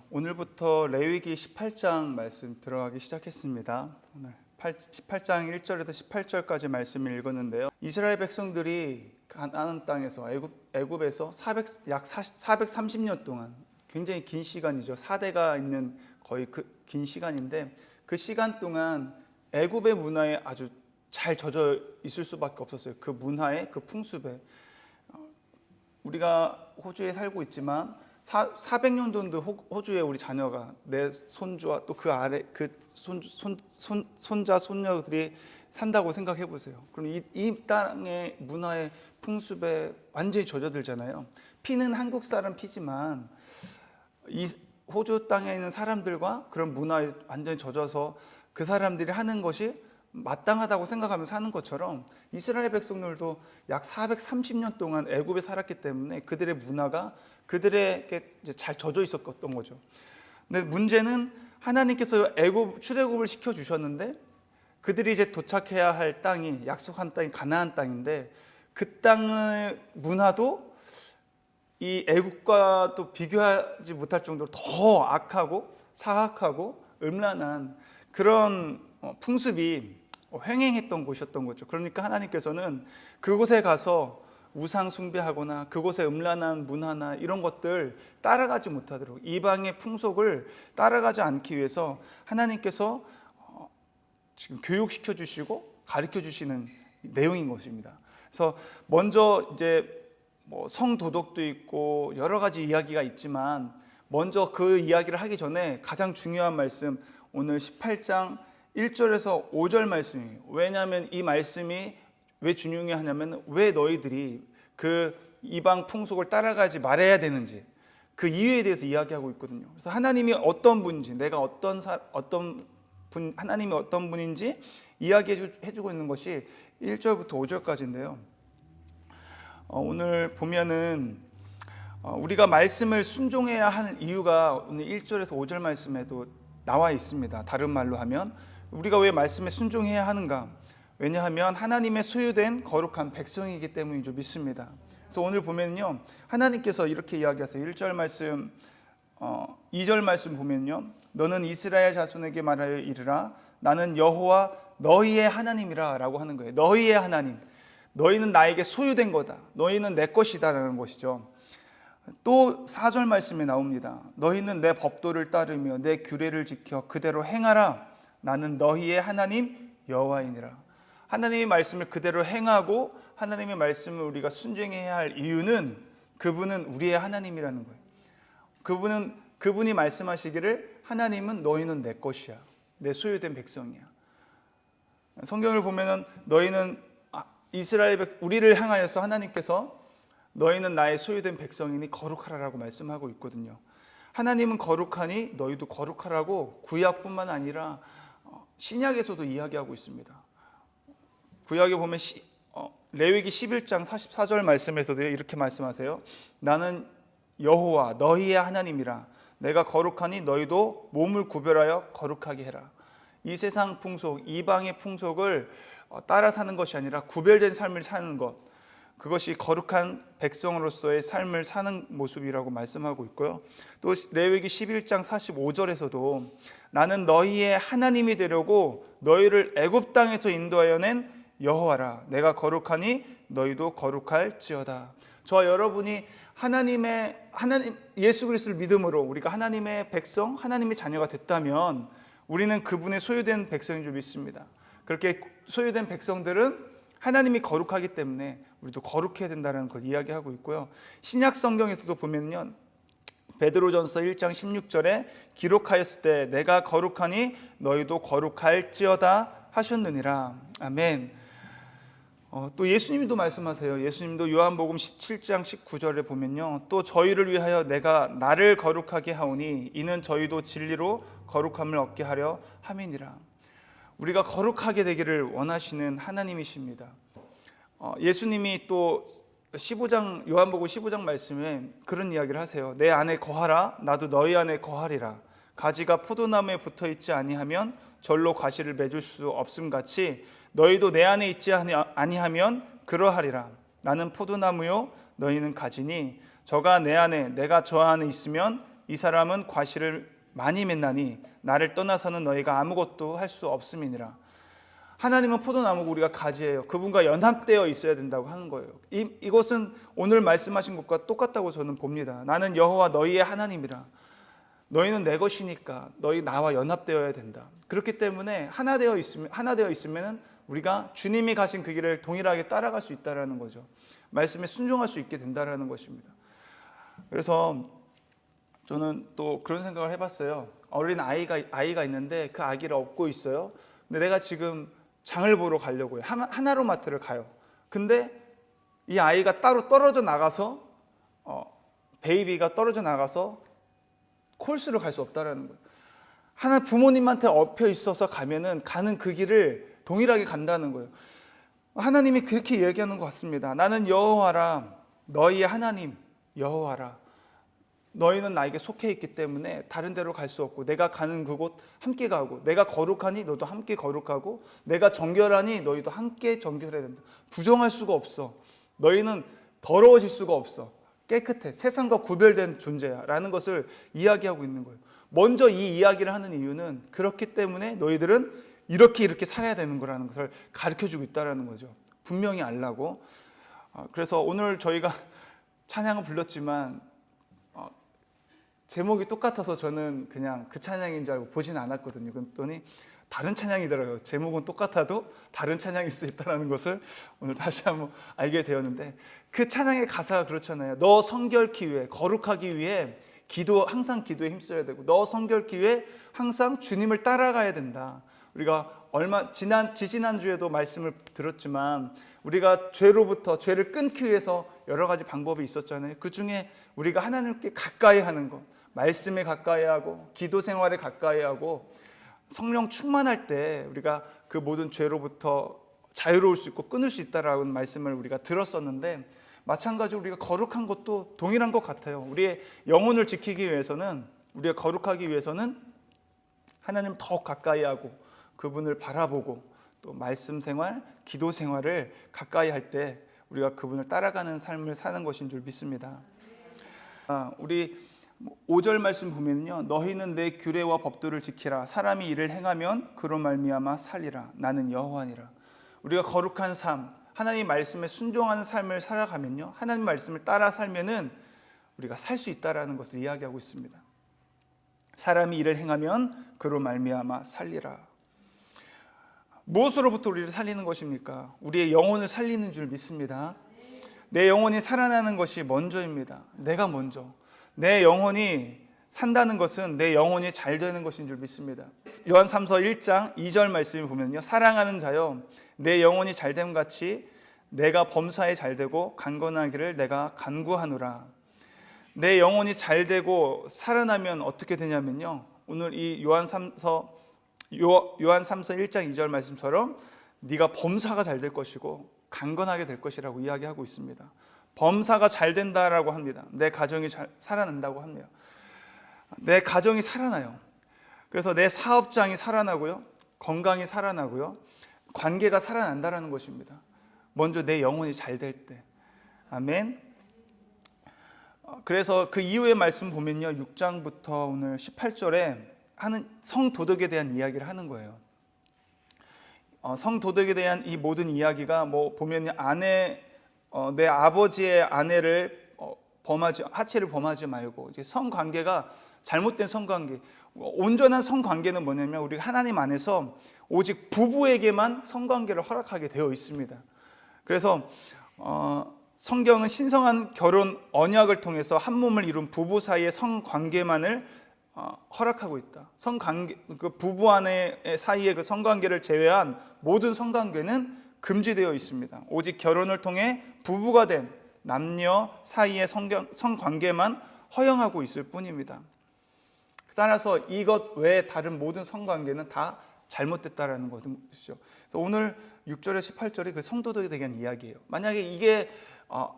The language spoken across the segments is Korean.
오늘부터 레위기 18장 말씀 들어가기 시작했습니다. 오늘 18장 1절에서 18절까지 말씀을 읽었는데요. 이스라엘 백성들이 가나안 땅에서 애굽에서 약 430년 동안, 굉장히 긴 시간이죠. 4대가 있는 거의 그 긴 시간인데, 그 시간 동안 애굽의 문화에 아주 잘 젖어 있을 수밖에 없었어요. 그 문화에, 그 풍습에. 우리가 호주에 살고 있지만 400년도인데 호주에 우리 자녀가, 내 손주와 또 그 아래 그 손자 손녀들이 산다고 생각해 보세요. 그럼 이 땅의 문화의 풍습에 완전히 젖어들잖아요. 피는 한국 사람 피지만 이 호주 땅에 있는 사람들과 그런 문화에 완전히 젖어서 그 사람들이 하는 것이 마땅하다고 생각하면서 사는 것처럼, 이스라엘 백성들도 약 430년 동안 애굽에 살았기 때문에 그들의 문화가 그들에게 이제 잘 젖어 있었던 거죠. 근데 문제는 하나님께서 출애굽을 시켜 주셨는데, 그들이 이제 도착해야 할 땅이, 약속한 땅이 가나안 땅인데, 그 땅의 문화도 이 애굽과 또 비교하지 못할 정도로 더 악하고 사악하고 음란한 그런 풍습이 횡행했던 곳이었던 거죠. 그러니까 하나님께서는 그곳에 가서 우상 숭배하거나 그곳의 음란한 문화나 이런 것들 따라가지 못하도록, 이방의 풍속을 따라가지 않기 위해서 하나님께서 지금 교육시켜 주시고 가르쳐 주시는 내용인 것입니다. 그래서 먼저 이제 성도덕도 있고 여러 가지 이야기가 있지만, 먼저 그 이야기를 하기 전에 가장 중요한 말씀, 오늘 18장 1절에서 5절 말씀이에요. 왜냐하면 이 말씀이 왜 중요하냐면, 왜 너희들이 그 이방 풍속을 따라가지 말아야 되는지, 그 이유에 대해서 이야기하고 있거든요. 그래서 하나님이 어떤 분인지, 내가 하나님이 어떤 분인지 이야기해주고 있는 것이 1절부터 5절까지인데요. 오늘 보면은 우리가 말씀을 순종해야 하는 이유가 오늘 1절에서 5절 말씀에도 나와 있습니다. 다른 말로 하면, 우리가 왜 말씀에 순종해야 하는가? 왜냐하면 하나님의 소유된 거룩한 백성이기 때문인 줄 믿습니다. 그래서 오늘 보면요, 하나님께서 이렇게 이야기하세요. 1절 말씀, 2절 말씀 보면요, 너는 이스라엘 자손에게 말하여 이르라, 나는 여호와 너희의 하나님이라 라고 하는 거예요. 너희의 하나님, 너희는 나에게 소유된 거다, 너희는 내 것이다 라는 것이죠. 또 4절 말씀에 나옵니다. 너희는 내 법도를 따르며 내 규례를 지켜 그대로 행하라, 나는 너희의 하나님 여호와이니라. 하나님의 말씀을 그대로 행하고 하나님의 말씀을 우리가 순종해야 할 이유는, 그분은 우리의 하나님이라는 거예요. 그분이 말씀하시기를, 하나님은 너희는 내 것이야, 내 소유된 백성이야. 성경을 보면은 너희는 우리를 향하여서 하나님께서 너희는 나의 소유된 백성이니 거룩하라라고 말씀하고 있거든요. 하나님은 거룩하니 너희도 거룩하라고 구약뿐만 아니라 신약에서도 이야기하고 있습니다. 구약에 보면 레위기 11장 44절 말씀에서도 이렇게 말씀하세요. 나는 여호와 너희의 하나님이라, 내가 거룩하니 너희도 몸을 구별하여 거룩하게 해라. 이 세상 풍속, 이방의 풍속을 따라 사는 것이 아니라 구별된 삶을 사는 것, 그것이 거룩한 백성으로서의 삶을 사는 모습이라고 말씀하고 있고요. 또 레위기 11장 45절에서도 나는 너희의 하나님이 되려고 너희를 애굽 땅에서 인도하여 낸 여호와라, 내가 거룩하니 너희도 거룩할지어다. 저와 여러분이 하나님 예수 그리스도를 믿음으로 우리가 하나님의 백성, 하나님의 자녀가 됐다면 우리는 그분의 소유된 백성인 줄 믿습니다. 그렇게 소유된 백성들은 하나님이 거룩하기 때문에 우리도 거룩해야 된다는 걸 이야기하고 있고요. 신약 성경에서도 보면요, 베드로전서 1장 16절에 기록하였을 때 내가 거룩하니 너희도 거룩할지어다 하셨느니라. 아멘. 또 예수님도 말씀하세요. 예수님도 요한복음 17장 19절에 보면요, 또 저희를 위하여 내가 나를 거룩하게 하오니 이는 저희도 진리로 거룩함을 얻게 하려 함이니라. 우리가 거룩하게 되기를 원하시는 하나님이십니다. 예수님이 또 요한복음 15장 말씀에 그런 이야기를 하세요. 내 안에 거하라, 나도 너희 안에 거하리라. 가지가 포도나무에 붙어있지 아니하면 절로 과실을 맺을 수 없음같이 너희도 내 안에 있지 아니하면 그러하리라. 나는 포도나무요 너희는 가지니 저가 내 안에 내가 저 안에 있으면 이 사람은 과실을 많이 맺나니 나를 떠나서는 너희가 아무것도 할 수 없음이니라. 하나님은 포도나무고 우리가 가지예요. 그분과 연합되어 있어야 된다고 하는 거예요. 이것은 오늘 말씀하신 것과 똑같다고 저는 봅니다. 나는 여호와 너희의 하나님이라. 너희는 내 것이니까 너희 나와 연합되어야 된다. 그렇기 때문에 하나 되어 있으면 우리가 주님이 가신 그 길을 동일하게 따라갈 수 있다라는 거죠. 말씀에 순종할 수 있게 된다라는 것입니다. 그래서 저는 또 그런 생각을 해봤어요. 어린 아이가 있는데 그 아기를 업고 있어요. 근데 내가 지금 장을 보러 가려고요. 하나로마트를 가요. 근데 이 아이가 따로 떨어져 나가서 베이비가 떨어져 나가서 콜스로 갈 수 없다라는 거예요. 하나 부모님한테 엎혀 있어서 가면은 가는 그 길을 동일하게 간다는 거예요. 하나님이 그렇게 얘기하는 것 같습니다. 나는 여호와라, 너희의 하나님 여호와라. 너희는 나에게 속해 있기 때문에 다른 데로 갈 수 없고, 내가 가는 그곳 함께 가고, 내가 거룩하니 너도 함께 거룩하고, 내가 정결하니 너희도 함께 정결해야 된다. 부정할 수가 없어. 너희는 더러워질 수가 없어. 깨끗해. 세상과 구별된 존재야 라는 것을 이야기하고 있는 거예요. 먼저 이 이야기를 하는 이유는 그렇기 때문에 너희들은 이렇게 살아야 되는 거라는 것을 가르쳐주고 있다는 거죠. 분명히 알라고. 그래서 오늘 저희가 찬양을 불렀지만 제목이 똑같아서 저는 그냥 그 찬양인 줄 알고 보진 않았거든요. 그랬더니 다른 찬양이더라고요. 제목은 똑같아도 다른 찬양일 수 있다는 것을 오늘 다시 한번 알게 되었는데, 그 찬양의 가사가 그렇잖아요. 너 성결케 위해, 거룩하기 위해 항상 기도에 힘써야 되고, 너 성결케 위해 항상 주님을 따라가야 된다. 우리가 지난 주에도 말씀을 들었지만, 우리가 죄를 끊기 위해서 여러 가지 방법이 있었잖아요. 그 중에 우리가 하나님께 가까이 하는 것, 말씀에 가까이 하고, 기도 생활에 가까이 하고, 성령 충만할 때 우리가 그 모든 죄로부터 자유로울 수 있고 끊을 수 있다라는 말씀을 우리가 들었었는데, 마찬가지로 우리가 거룩한 것도 동일한 것 같아요. 우리의 영혼을 지키기 위해서는, 우리가 거룩하기 위해서는 하나님 더 가까이 하고 그분을 바라보고, 또 말씀 생활, 기도 생활을 가까이 할 때 우리가 그분을 따라가는 삶을 사는 것인 줄 믿습니다. 우리 5절 말씀 보면요, 너희는 내 규례와 법도를 지키라. 사람이 이를 행하면 그로 말미암아 살리라. 나는 여호와니라. 우리가 거룩한 삶, 하나님 말씀에 순종하는 삶을 살아가면요, 하나님 말씀을 따라 살면은 우리가 살 수 있다라는 것을 이야기하고 있습니다. 사람이 이를 행하면 그로 말미암아 살리라. 무엇으로부터 우리를 살리는 것입니까? 우리의 영혼을 살리는 줄 믿습니다. 내 영혼이 살아나는 것이 먼저입니다. 내가 먼저. 내 영혼이 산다는 것은 내 영혼이 잘 되는 것인 줄 믿습니다. 요한삼서 1장 2절 말씀을 보면요, 사랑하는 자여, 내 영혼이 잘됨 같이 내가 범사에 잘되고 강건하기를 내가 간구하노라. 내 영혼이 잘되고 살아나면 어떻게 되냐면요, 오늘 이 요한삼서 1장 2절 말씀처럼 네가 범사가 잘 될 것이고 강건하게 될 것이라고 이야기하고 있습니다. 범사가 잘 된다라고 합니다. 내 가정이 살아난다고 합니다. 내 가정이 살아나요. 그래서 내 사업장이 살아나고요, 건강이 살아나고요, 관계가 살아난다라는 것입니다. 먼저 내 영혼이 잘 될 때. 아멘. 그래서 그 이후의 말씀 보면요, 6장부터 오늘 18절에 하는 성도덕에 대한 이야기를 하는 거예요. 성도덕에 대한 이 모든 이야기가 보면 내 아버지의 아내를 하체를 범하지 말고, 이제 성관계가 잘못된 성관계, 온전한 성관계는 뭐냐면 우리가 하나님 안에서 오직 부부에게만 성관계를 허락하게 되어 있습니다. 그래서 성경은 신성한 결혼 언약을 통해서 한 몸을 이룬 부부 사이의 성관계만을 허락하고 있다. 성관계, 그 부부 안에 사이의 그 성관계를 제외한 모든 성관계는 금지되어 있습니다. 오직 결혼을 통해 부부가 된 남녀 사이의 성관계만 허용하고 있을 뿐입니다. 따라서 이것 외에 다른 모든 성관계는 다 잘못됐다라는 것이죠. 그래서 오늘 6절에 18절이 그 성도덕에 대한 이야기예요. 만약에 이게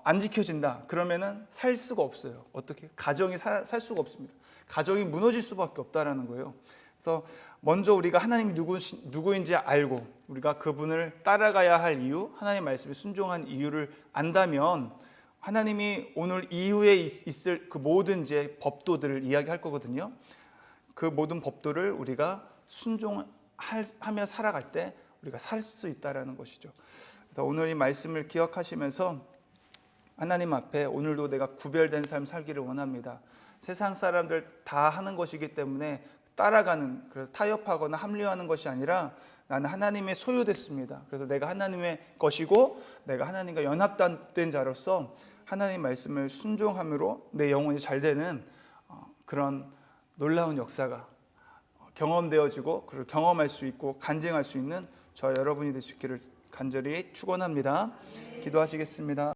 안 지켜진다 그러면은 살 수가 없어요. 어떻게? 가정이 살 수가 없습니다. 가정이 무너질 수밖에 없다라는 거예요. 그래서 먼저 우리가 하나님이 누구인지 알고 우리가 그분을 따라가야 할 이유, 하나님 말씀에 순종한 이유를 안다면 하나님이 오늘 이후에 있을 그 모든 이제 법도들을 이야기할 거거든요. 그 모든 법도를 우리가 순종하며 살아갈 때 우리가 살 수 있다라는 것이죠. 그래서 오늘 이 말씀을 기억하시면서 하나님 앞에 오늘도 내가 구별된 삶 살기를 원합니다. 세상 사람들 다 하는 것이기 때문에 따라가는, 그래서 타협하거나 합리화하는 것이 아니라 나는 하나님의 소유됐습니다. 그래서 내가 하나님의 것이고 내가 하나님과 연합된 자로서 하나님 말씀을 순종함으로 내 영혼이 잘 되는 그런 놀라운 역사가 경험되어지고 그걸 경험할 수 있고 간증할 수 있는 저 여러분이 될 수 있기를 간절히 축원합니다. 기도하시겠습니다.